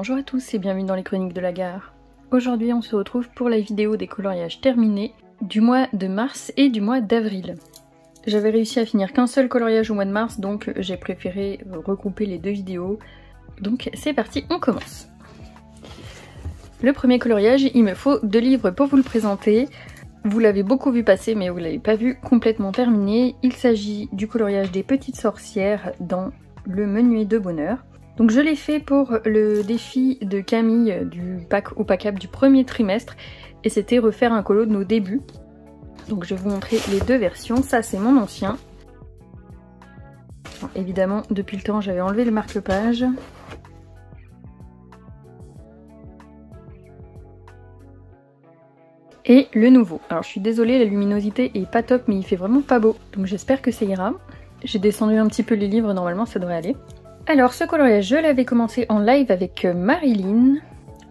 Bonjour à tous et bienvenue dans les chroniques de la gare. Aujourd'hui on se retrouve pour la vidéo des coloriages terminés du mois de mars et du mois d'avril. J'avais réussi à finir qu'un seul coloriage au mois de mars, donc j'ai préféré regrouper les deux vidéos. Donc c'est parti, on commence. Le premier coloriage, il me faut 2 livres pour vous le présenter. Vous l'avez beaucoup vu passer mais vous l'avez pas vu complètement terminé. Il s'agit du coloriage des petites sorcières dans le menuet de bonheur. Donc je l'ai fait pour le défi de Camille du pack opaquable du premier trimestre et c'était refaire un colo de nos débuts. Donc je vais vous montrer les deux versions, ça c'est mon ancien. Bon, évidemment depuis le temps j'avais enlevé le marque-page. Et le nouveau. Alors je suis désolée, la luminosité est pas top mais il fait vraiment pas beau. Donc j'espère que ça ira. J'ai descendu un petit peu les livres, normalement ça devrait aller. Alors ce coloriage je l'avais commencé en live avec Marilyn.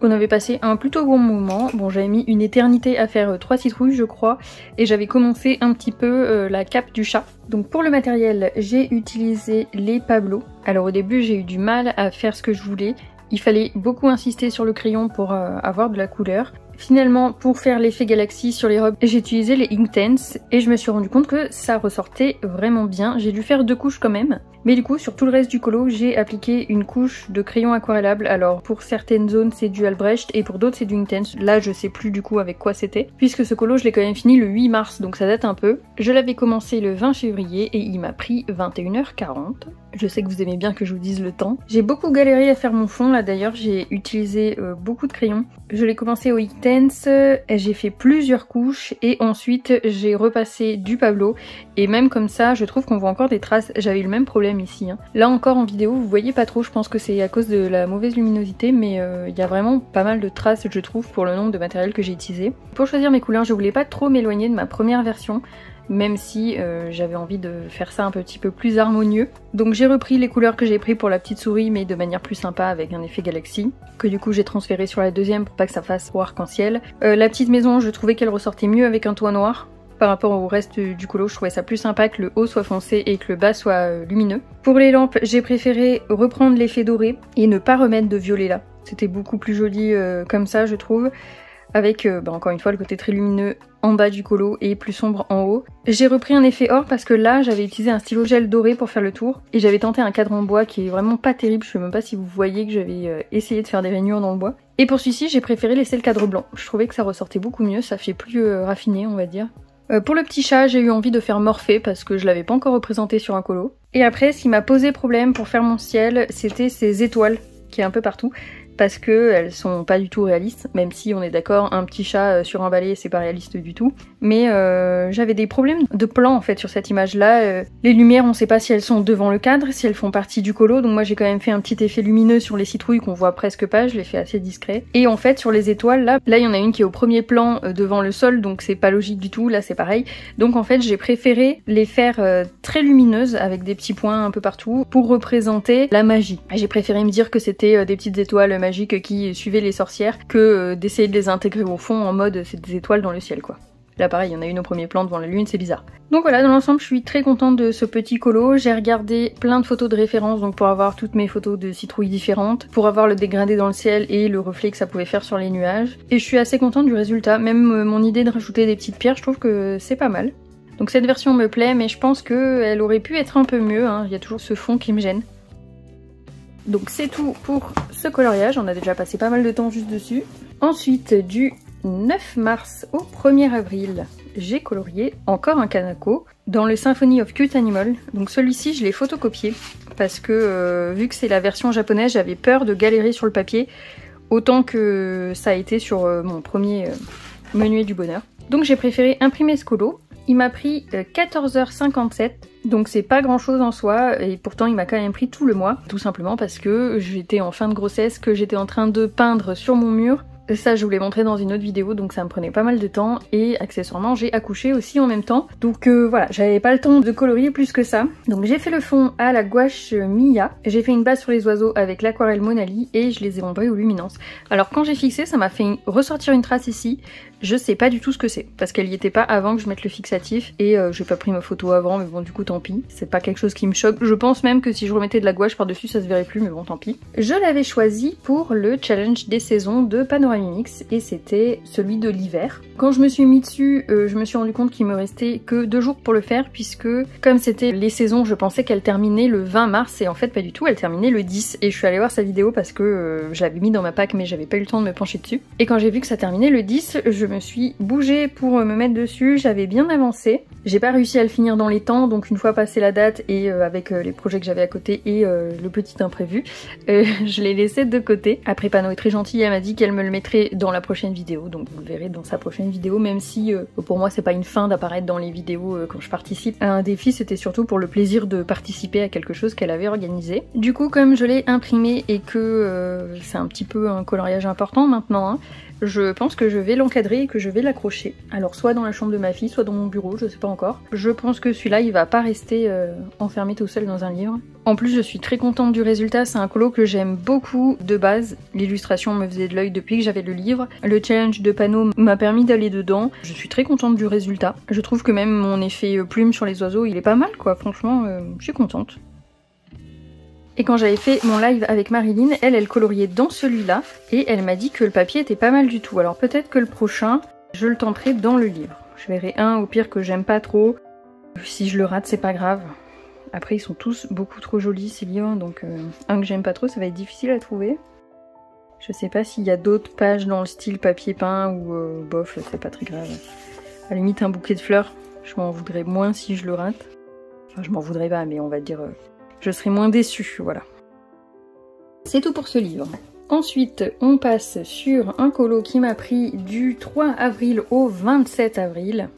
On avait passé un plutôt bon moment. Bon, j'avais mis une éternité à faire 3 citrouilles je crois. Et j'avais commencé un petit peu la cape du chat. Donc pour le matériel j'ai utilisé les Pablo. Alors au début j'ai eu du mal à faire ce que je voulais. Il fallait beaucoup insister sur le crayon pour avoir de la couleur. Finalement, pour faire l'effet galaxie sur les robes, j'ai utilisé les Inktense et je me suis rendu compte que ça ressortait vraiment bien. J'ai dû faire 2 couches quand même. Mais du coup, sur tout le reste du colo, j'ai appliqué une couche de crayon aquarellable. Alors pour certaines zones, c'est du Albrecht et pour d'autres, c'est du Inktense. Là, je sais plus du coup avec quoi c'était. Puisque ce colo, je l'ai quand même fini le 8 mars, donc ça date un peu. Je l'avais commencé le 20 février et il m'a pris 21h40. Je sais que vous aimez bien que je vous dise le temps. J'ai beaucoup galéré à faire mon fond, là d'ailleurs, j'ai utilisé beaucoup de crayons. Je l'ai commencé au Inktense, j'ai fait plusieurs couches et ensuite j'ai repassé du Pablo. Et même comme ça, je trouve qu'on voit encore des traces. J'avais eu le même problème ici. Hein. Là encore en vidéo, vous voyez pas trop, je pense que c'est à cause de la mauvaise luminosité, mais il y a vraiment pas mal de traces, je trouve, pour le nombre de matériel que j'ai utilisé. Pour choisir mes couleurs, je voulais pas trop m'éloigner de ma première version, même si j'avais envie de faire ça un petit peu plus harmonieux. Donc j'ai repris les couleurs que j'ai pris pour la petite souris, mais de manière plus sympa avec un effet galaxie, que du coup j'ai transféré sur la deuxième pour pas que ça fasse trop arc-en-ciel. La petite maison, je trouvais qu'elle ressortait mieux avec un toit noir. Par rapport au reste du colo, je trouvais ça plus sympa que le haut soit foncé et que le bas soit lumineux. Pour les lampes, j'ai préféré reprendre l'effet doré et ne pas remettre de violet là. C'était beaucoup plus joli comme ça, je trouve. Avec, encore une fois, le côté très lumineux en bas du colo et plus sombre en haut. J'ai repris un effet or parce que là, j'avais utilisé un stylo gel doré pour faire le tour. Et j'avais tenté un cadre en bois qui est vraiment pas terrible. Je sais même pas si vous voyez que j'avais essayé de faire des rainures dans le bois. Et pour celui-ci, j'ai préféré laisser le cadre blanc. Je trouvais que ça ressortait beaucoup mieux, ça fait plus raffiné, on va dire. Pour le petit chat, j'ai eu envie de faire Morphée parce que je l'avais pas encore représenté sur un colo. Et après, ce qui m'a posé problème pour faire mon ciel, c'était ces étoiles qui est un peu partout. Parce que elles sont pas du tout réalistes, même si on est d'accord, un petit chat sur un balai c'est pas réaliste du tout. Mais j'avais des problèmes de plan en fait sur cette image là. Les lumières on sait pas si elles sont devant le cadre, si elles font partie du colo, donc moi j'ai quand même fait un petit effet lumineux sur les citrouilles qu'on voit presque pas, je l'ai fait assez discret. Et en fait sur les étoiles là il y en a une qui est au premier plan devant le sol, donc c'est pas logique du tout, là c'est pareil. Donc en fait j'ai préféré les faire très lumineuses avec des petits points un peu partout pour représenter la magie. J'ai préféré me dire que c'était des petites étoiles magiques qui suivaient les sorcières que d'essayer de les intégrer au fond en mode c'est des étoiles dans le ciel quoi. Là pareil, il y en a une au premier plan devant la lune, c'est bizarre. Donc voilà, dans l'ensemble je suis très contente de ce petit colo. J'ai regardé plein de photos de référence donc pour avoir toutes mes photos de citrouilles différentes, pour avoir le dégradé dans le ciel et le reflet que ça pouvait faire sur les nuages. Et je suis assez contente du résultat, même mon idée de rajouter des petites pierres, je trouve que c'est pas mal. Donc cette version me plaît, mais je pense qu'elle aurait pu être un peu mieux, hein. Il y a toujours ce fond qui me gêne. Donc c'est tout pour ce coloriage, on a déjà passé pas mal de temps juste dessus. Ensuite, du 9 mars au 1er avril, j'ai colorié encore un Kanako dans le Symphony of Cute Animal. Donc celui-ci, je l'ai photocopié parce que vu que c'est la version japonaise, j'avais peur de galérer sur le papier autant que ça a été sur mon premier menuet du bonheur. Donc j'ai préféré imprimer ce colo. Il m'a pris 14h57, donc c'est pas grand chose en soi, et pourtant il m'a quand même pris tout le mois, tout simplement parce que j'étais en fin de grossesse, que j'étais en train de peindre sur mon mur, Ça je vous l'ai montré dans une autre vidéo, donc ça me prenait pas mal de temps, et accessoirement j'ai accouché aussi en même temps, donc voilà, j'avais pas le temps de colorier plus que ça. Donc j'ai fait le fond à la gouache Mia, j'ai fait une base sur les oiseaux avec l'aquarelle Monali et je les ai ombrés aux luminances. Alors quand j'ai fixé, ça m'a fait ressortir une trace ici. Je sais pas du tout ce que c'est, parce qu'elle y était pas avant que je mette le fixatif, et j'ai pas pris ma photo avant, mais bon du coup tant pis, c'est pas quelque chose qui me choque. Je pense même que si je remettais de la gouache par dessus ça se verrait plus, mais bon tant pis. Je l'avais choisi pour le challenge des saisons de Panoramimix, et c'était celui de l'hiver. Quand je me suis mis dessus, je me suis rendu compte qu'il me restait que 2 jours pour le faire, puisque comme c'était les saisons, je pensais qu'elle terminait le 20 mars, et en fait pas du tout, elle terminait le 10, et je suis allée voir sa vidéo parce que je l'avais mis dans ma pack mais j'avais pas eu le temps de me pencher dessus. Et quand j'ai vu que ça terminait le 10, je me suis bougée pour me mettre dessus, j'avais bien avancé. J'ai pas réussi à le finir dans les temps, donc une fois passé la date et avec les projets que j'avais à côté et le petit imprévu, je l'ai laissé de côté. Après Pano est très gentille, elle m'a dit qu'elle me le mettrait dans la prochaine vidéo, donc vous le verrez dans sa prochaine vidéo, même si pour moi c'est pas une fin d'apparaître dans les vidéos quand je participe à un défi, c'était surtout pour le plaisir de participer à quelque chose qu'elle avait organisé. Du coup comme je l'ai imprimé et que c'est un petit peu un coloriage important maintenant, hein, je pense que je vais l'encadrer et que je vais l'accrocher. Alors soit dans la chambre de ma fille, soit dans mon bureau, je sais pas encore. Je pense que celui-là il va pas rester enfermé tout seul dans un livre. En plus je suis très contente du résultat, c'est un colo que j'aime beaucoup de base. L'illustration me faisait de l'œil depuis que j'avais le livre. Le challenge de Pano m'a permis d'aller dedans. Je suis très contente du résultat. Je trouve que même mon effet plume sur les oiseaux il est pas mal quoi, franchement je suis contente. Et quand j'avais fait mon live avec Marilyn, elle coloriait dans celui-là et elle m'a dit que le papier était pas mal du tout. Alors peut-être que le prochain, je le tenterai dans le livre. Je verrai un au pire que j'aime pas trop. Si je le rate, c'est pas grave. Après, ils sont tous beaucoup trop jolis ces livres, donc un que j'aime pas trop, ça va être difficile à trouver. Je sais pas s'il y a d'autres pages dans le style papier peint ou bof, c'est pas très grave. À la limite, un bouquet de fleurs, je m'en voudrais moins si je le rate. Enfin, je m'en voudrais pas, mais on va dire... je serai moins déçue, voilà. C'est tout pour ce livre. Ensuite, on passe sur un colo qui m'a pris du 3 avril au 27 avril.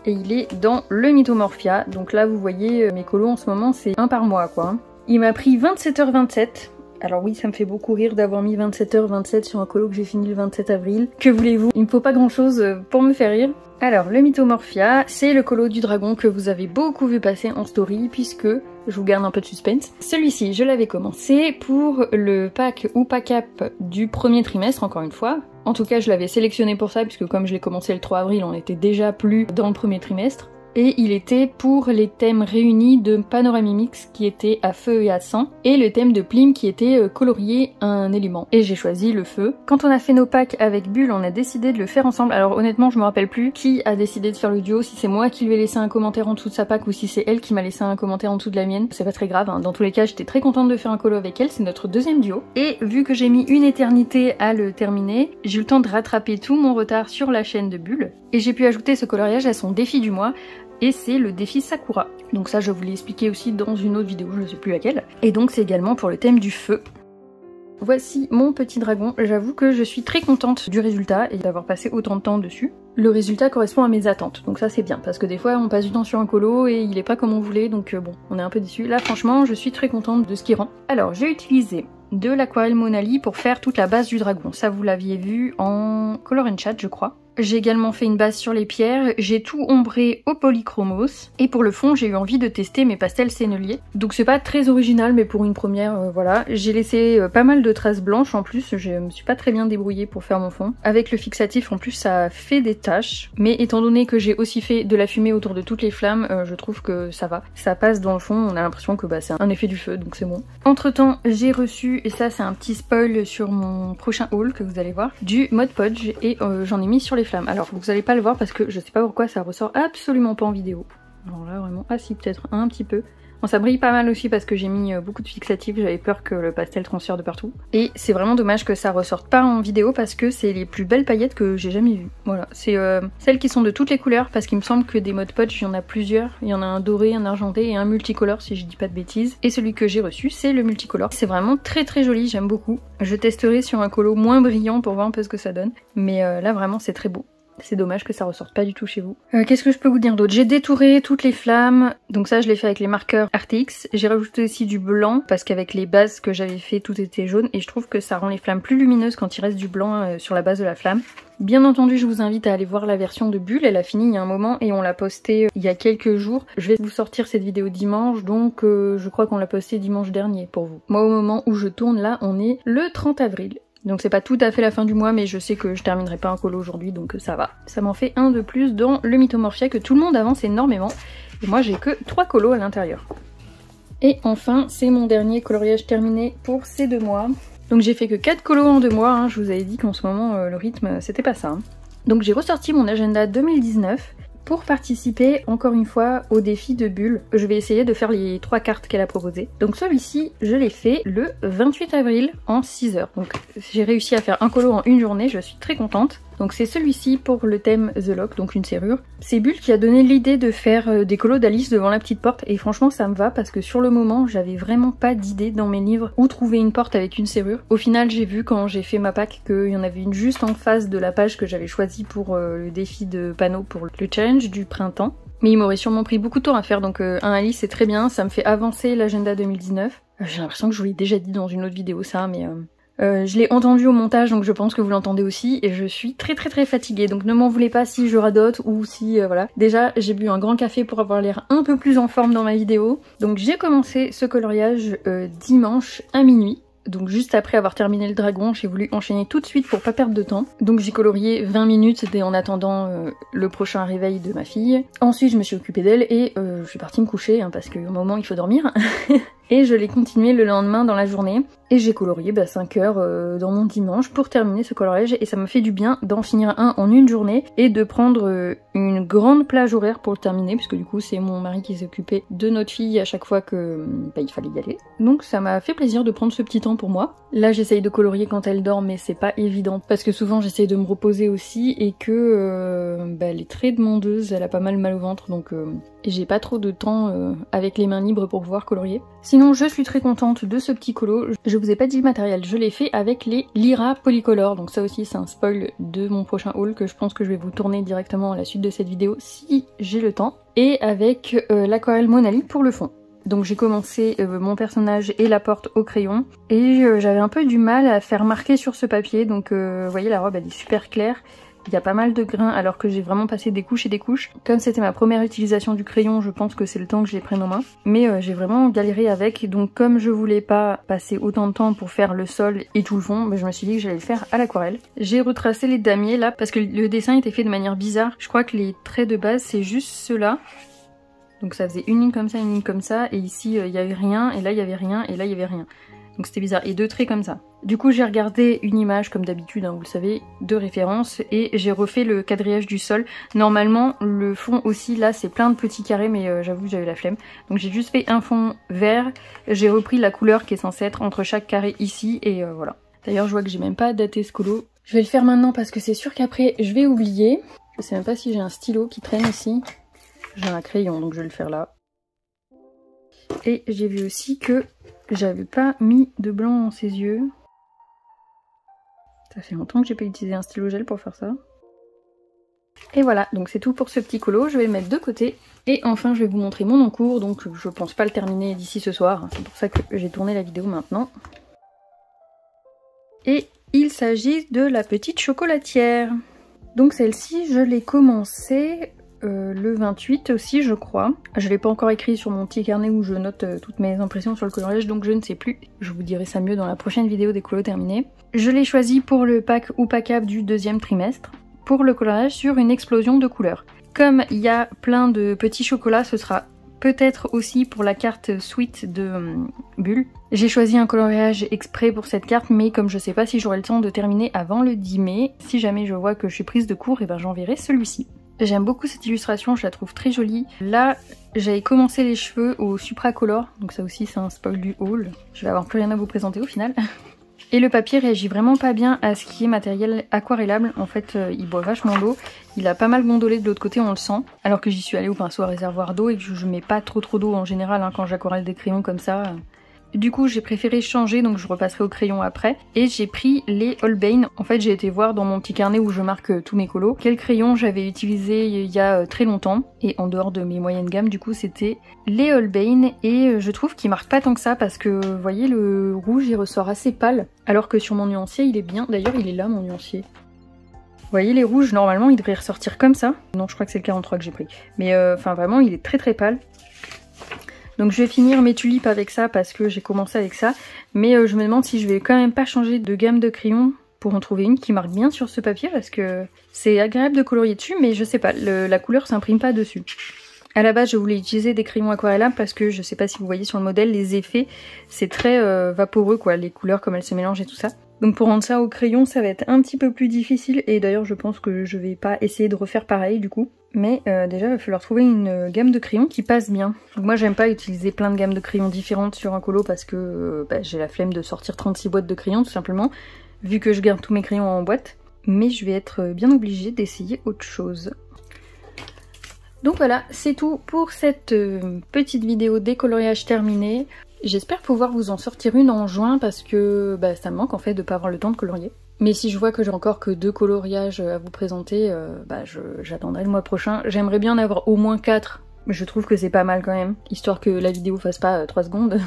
Et il est dans le Mythomorphia. Donc là, vous voyez, mes colos en ce moment, c'est un par mois, quoi. Il m'a pris 27h27. Alors oui, ça me fait beaucoup rire d'avoir mis 27h27 sur un colo que j'ai fini le 27 avril. Que voulez-vous? Il me faut pas grand-chose pour me faire rire. Alors, le Mythomorphia, c'est le colo du dragon que vous avez beaucoup vu passer en story, puisque je vous garde un peu de suspense. Celui-ci, je l'avais commencé pour le pack ou pack up du premier trimestre, encore une fois. En tout cas, je l'avais sélectionné pour ça, puisque comme je l'ai commencé le 3 avril, on était déjà plus dans le premier trimestre. Et il était pour les thèmes réunis de Panoramimix qui était à feu et à sang, et le thème de Plim qui était colorier un élément. Et j'ai choisi le feu. Quand on a fait nos packs avec Bulle, on a décidé de le faire ensemble. Alors honnêtement, je me rappelle plus qui a décidé de faire le duo, si c'est moi qui lui ai laissé un commentaire en dessous de sa pack ou si c'est elle qui m'a laissé un commentaire en dessous de la mienne. C'est pas très grave, hein. Dans tous les cas, j'étais très contente de faire un colo avec elle, c'est notre deuxième duo. Et vu que j'ai mis une éternité à le terminer, j'ai eu le temps de rattraper tout mon retard sur la chaîne de Bulle. Et j'ai pu ajouter ce coloriage à son défi du mois. Et c'est le défi Sakura. Donc ça je vous l'ai expliqué aussi dans une autre vidéo, je ne sais plus laquelle. Et donc c'est également pour le thème du feu. Voici mon petit dragon, j'avoue que je suis très contente du résultat et d'avoir passé autant de temps dessus. Le résultat correspond à mes attentes, donc ça c'est bien, parce que des fois on passe du temps sur un colo et il est pas comme on voulait, donc bon, on est un peu déçus. Là franchement je suis très contente de ce qu'il rend. Alors j'ai utilisé de l'aquarelle Monali pour faire toute la base du dragon, ça vous l'aviez vu en Color and Chat je crois. J'ai également fait une base sur les pierres, j'ai tout ombré au polychromos, et pour le fond j'ai eu envie de tester mes pastels senneliers. Donc c'est pas très original mais pour une première, voilà. J'ai laissé pas mal de traces blanches en plus, je me suis pas très bien débrouillée pour faire mon fond. Avec le fixatif en plus ça fait des taches, mais étant donné que j'ai aussi fait de la fumée autour de toutes les flammes, je trouve que ça va. Ça passe dans le fond, on a l'impression que c'est un effet du feu, donc c'est bon. Entre temps j'ai reçu, et ça c'est un petit spoil sur mon prochain haul que vous allez voir, du Mod Podge, et j'en ai mis sur les flammes. Alors vous allez pas le voir parce que je sais pas pourquoi ça ressort absolument pas en vidéo. Alors là vraiment, ah si peut-être un petit peu. Bon ça brille pas mal aussi parce que j'ai mis beaucoup de fixatifs, j'avais peur que le pastel transfère de partout. Et c'est vraiment dommage que ça ressorte pas en vidéo parce que c'est les plus belles paillettes que j'ai jamais vues. Voilà, c'est celles qui sont de toutes les couleurs parce qu'il me semble que des Mod Podge, il y en a plusieurs. Il y en a un doré, un argenté et un multicolore si je dis pas de bêtises. Et celui que j'ai reçu c'est le multicolore. C'est vraiment très très joli, j'aime beaucoup. Je testerai sur un colo moins brillant pour voir un peu ce que ça donne. Mais là vraiment c'est très beau. C'est dommage que ça ressorte pas du tout chez vous. Qu'est-ce que je peux vous dire d'autre? J'ai détouré toutes les flammes, donc ça je l'ai fait avec les marqueurs RTX. J'ai rajouté aussi du blanc, parce qu'avec les bases que j'avais fait, tout était jaune, et je trouve que ça rend les flammes plus lumineuses quand il reste du blanc sur la base de la flamme. Bien entendu, je vous invite à aller voir la version de Bulle, elle a fini il y a un moment et on l'a postée il y a quelques jours. Je vais vous sortir cette vidéo dimanche, donc je crois qu'on l'a postée dimanche dernier pour vous. Moi au moment où je tourne là, on est le 30 avril. Donc c'est pas tout à fait la fin du mois, mais je sais que je terminerai pas un colo aujourd'hui, donc ça va. Ça m'en fait un de plus dans le Mythomorphia que tout le monde avance énormément. Et moi j'ai que 3 colos à l'intérieur. Et enfin, c'est mon dernier coloriage terminé pour ces 2 mois. Donc j'ai fait que 4 colos en 2 mois, hein. Je vous avais dit qu'en ce moment le rythme c'était pas ça. Hein. Donc j'ai ressorti mon agenda 2019 pour participer encore une fois au défi de Bulle. Je vais essayer de faire les 3 cartes qu'elle a proposées. Donc celui-ci, je l'ai fait le 28 avril en 6 heures. Donc j'ai réussi à faire un colo en une journée, je suis très contente. Donc c'est celui-ci pour le thème The Lock, donc une serrure. C'est Bulle qui a donné l'idée de faire des colos d'Alice devant la petite porte et franchement ça me va parce que sur le moment j'avais vraiment pas d'idée dans mes livres où trouver une porte avec une serrure. Au final j'ai vu quand j'ai fait ma pack qu'il y en avait une juste en face de la page que j'avais choisie pour le défi de panneau pour le challenge du printemps. Mais il m'aurait sûrement pris beaucoup de temps à faire donc un Alice c'est très bien, ça me fait avancer l'agenda 2019. J'ai l'impression que je vous l'ai déjà dit dans une autre vidéo ça mais... je l'ai entendu au montage donc je pense que vous l'entendez aussi et je suis très fatiguée donc ne m'en voulez pas si je radote ou si voilà. Déjà j'ai bu un grand café pour avoir l'air un peu plus en forme dans ma vidéo. Donc j'ai commencé ce coloriage dimanche à minuit. Donc juste après avoir terminé le dragon, j'ai voulu enchaîner tout de suite pour pas perdre de temps. Donc j'ai colorié 20 minutes, c'était en attendant le prochain réveil de ma fille. Ensuite je me suis occupée d'elle et je suis partie me coucher hein, parce qu'au moment il faut dormir. Et je l'ai continué le lendemain dans la journée. Et j'ai colorié 5 heures dans mon dimanche pour terminer ce coloriage. Et ça me fait du bien d'en finir un en une journée et de prendre une grande plage horaire pour le terminer. Puisque du coup c'est mon mari qui s'occupait de notre fille à chaque fois que il fallait y aller. Donc ça m'a fait plaisir de prendre ce petit temps pour moi. Là j'essaye de colorier quand elle dort mais c'est pas évident. Parce que souvent j'essaye de me reposer aussi et que elle est très demandeuse, elle a pas mal au ventre. Donc j'ai pas trop de temps avec les mains libres pour pouvoir colorier. Sinon je suis très contente de ce petit colo. Je vous ai pas dit le matériel, je l'ai fait avec les Lyra Polycolor. Donc ça aussi c'est un spoil de mon prochain haul que je pense que je vais vous tourner directement à la suite de cette vidéo si j'ai le temps. Et avec l'aquarelle Monali pour le fond. Donc j'ai commencé mon personnage et la porte au crayon. Et j'avais un peu du mal à faire marquer sur ce papier. Donc vous voyez la robe elle est super claire. Il y a pas mal de grains alors que j'ai vraiment passé des couches et des couches. Comme c'était ma première utilisation du crayon, je pense que c'est le temps que je les prenne en main. Mais j'ai vraiment galéré avec, donc comme je voulais pas passer autant de temps pour faire le sol et tout le fond, je me suis dit que j'allais le faire à l'aquarelle. J'ai retracé les damiers là parce que le dessin était fait de manière bizarre. Je crois que les traits de base c'est juste ceux-là. Donc ça faisait une ligne comme ça, une ligne comme ça, et ici il y avait rien, et là il y avait rien, et là il y avait rien. Donc c'était bizarre, et 2 traits comme ça. Du coup j'ai regardé une image comme d'habitude, hein, vous le savez, de référence, et j'ai refait le quadrillage du sol. Normalement le fond aussi là c'est plein de petits carrés, mais j'avoue que j'avais la flemme. Donc j'ai juste fait un fond vert, j'ai repris la couleur qui est censée être entre chaque carré ici, et voilà. D'ailleurs je vois que j'ai même pas daté ce colo. Je vais le faire maintenant parce que c'est sûr qu'après je vais oublier. Je sais même pas si j'ai un stylo qui traîne ici. J'ai un crayon donc je vais le faire là. Et j'ai vu aussi que j'avais pas mis de blanc dans ses yeux. Ça fait longtemps que j'ai pas utilisé un stylo gel pour faire ça. Et voilà, donc c'est tout pour ce petit colo, je vais le mettre de côté. Et enfin je vais vous montrer mon encours, donc je pense pas le terminer d'ici ce soir. C'est pour ça que j'ai tourné la vidéo maintenant. Et il s'agit de la petite chocolatière. Donc celle-ci je l'ai commencée... le 28 aussi je crois. Je l'ai pas encore écrit sur mon petit carnet où je note toutes mes impressions sur le coloriage donc je ne sais plus. Je vous dirai ça mieux dans la prochaine vidéo des colos terminés. Je l'ai choisi pour le pack ou pack-up du 2e trimestre pour le coloriage sur une explosion de couleurs. Comme il y a plein de petits chocolats, ce sera peut-être aussi pour la carte Sweet de Bulle. J'ai choisi un coloriage exprès pour cette carte mais comme je sais pas si j'aurai le temps de terminer avant le 10 mai, si jamais je vois que je suis prise de court, et j'enverrai celui-ci. J'aime beaucoup cette illustration, je la trouve très jolie. Là, j'avais commencé les cheveux au Supracolor, donc ça aussi c'est un spoil du haul. Je vais avoir plus rien à vous présenter au final. Et le papier réagit vraiment pas bien à ce qui est matériel aquarellable. En fait, il boit vachement d'eau. Il a pas mal gondolé de l'autre côté, on le sent. Alors que j'y suis allée au pinceau à réservoir d'eau et que je mets pas trop d'eau en général hein, quand j'aquarelle des crayons comme ça. Du coup j'ai préféré changer, donc je repasserai au crayon après. Et j'ai pris les Holbein. En fait j'ai été voir dans mon petit carnet où je marque tous mes colos quel crayon j'avais utilisé il y a très longtemps. Et en dehors de mes moyennes gammes du coup c'était les Holbein. Et je trouve qu'ils marquent pas tant que ça parce que vous voyez le rouge il ressort assez pâle. Alors que sur mon nuancier il est bien, d'ailleurs il est là mon nuancier. Vous voyez les rouges normalement ils devraient ressortir comme ça. Non je crois que c'est le 43 que j'ai pris. Mais enfin vraiment il est très pâle. Donc je vais finir mes tulipes avec ça parce que j'ai commencé avec ça. Mais je me demande si je vais quand même pas changer de gamme de crayons pour en trouver une qui marque bien sur ce papier parce que c'est agréable de colorier dessus mais je sais pas, la couleur s'imprime pas dessus. À la base je voulais utiliser des crayons aquarellables parce que je sais pas si vous voyez sur le modèle les effets, c'est très vaporeux quoi, les couleurs comme elles se mélangent et tout ça. Donc pour rendre ça au crayon ça va être un petit peu plus difficile et d'ailleurs je pense que je vais pas essayer de refaire pareil du coup. Mais déjà il va falloir trouver une gamme de crayons qui passe bien. Donc moi j'aime pas utiliser plein de gammes de crayons différentes sur un colo parce que j'ai la flemme de sortir 36 boîtes de crayons tout simplement, vu que je garde tous mes crayons en boîte. Mais je vais être bien obligée d'essayer autre chose. Donc voilà, c'est tout pour cette petite vidéo décoloriage terminée. J'espère pouvoir vous en sortir une en juin parce que ça me manque en fait de pas avoir le temps de colorier. Mais si je vois que j'ai encore que 2 coloriages à vous présenter, j'attendrai le mois prochain. J'aimerais bien en avoir au moins 4, mais je trouve que c'est pas mal quand même, histoire que la vidéo fasse pas 3 secondes.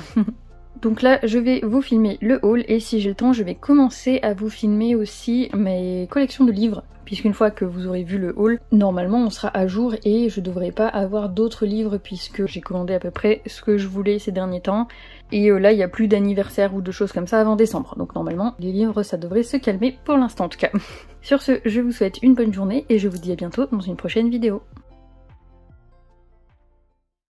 Donc là, je vais vous filmer le haul et si j'ai le temps, je vais commencer à vous filmer aussi mes collections de livres. Puisqu'une fois que vous aurez vu le haul, normalement on sera à jour et je devrais pas avoir d'autres livres puisque j'ai commandé à peu près ce que je voulais ces derniers temps. Et là, il n'y a plus d'anniversaire ou de choses comme ça avant décembre. Donc normalement, les livres, ça devrait se calmer pour l'instant en tout cas. Sur ce, je vous souhaite une bonne journée et je vous dis à bientôt dans une prochaine vidéo.